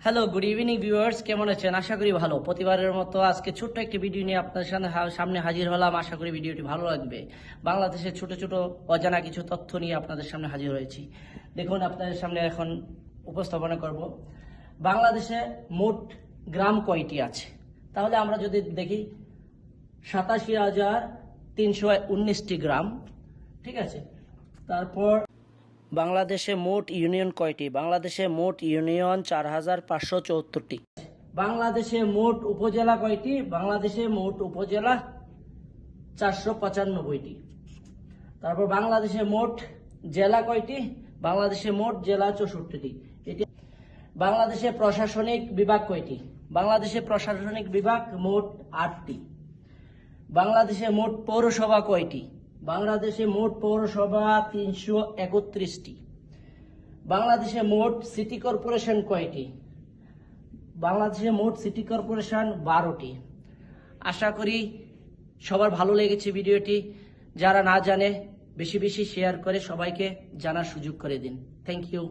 Hello, good evening viewers, কেমন আছেন? আশা করি ভালো। প্রতিবারের মতো আজকে ছোট্ট একটি ভিডিও নিয়ে আপনাদের সামনে হাজির হলাম। আশা করি ভিডিওটি ভালো লাগবে। বাংলাদেশের ছোট ছোট অজানা কিছু তথ্য নিয়ে আপনাদের সামনে হাজির হয়েছি। দেখুন, আপনাদের সামনে এখন উপস্থাপনা করব বাংলাদেশে মোট গ্রাম কয়টি আছে। তাহলে আমরা যদি দেখি 87,319টি গ্রাম, ঠিক আছে। তারপর বাংলাদেশে মোট ইউনিয়ন কয়টি? বাংলাদেশে মোট ইউনিয়ন 4,574টি। বাংলাদেশে মোট উপজেলা কয়টি? বাংলাদেশে মোট উপজেলা 495টি। তারপর বাংলাদেশে মোট জেলা কয়টি? বাংলাদেশে মোট জেলা 64টি। এটি বাংলাদেশে প্রশাসনিক বিভাগ কয়টি? বাংলাদেশে প্রশাসনিক বিভাগ মোট 8টি। বাংলাদেশে মোট পৌরসভা কয়টি? বাংলাদেশে মোট পৌরসভা 331টি। বাংলাদেশে মোট সিটি কর্পোরেশন কয়টি? বাংলাদেশে মোট সিটি কর্পোরেশন 12টি। আশা করি সবার ভালো লেগেছে ভিডিওটি। যারা না জানে বেশি বেশি শেয়ার করে সবাইকে জানার সুযোগ করে দিন। Thank you.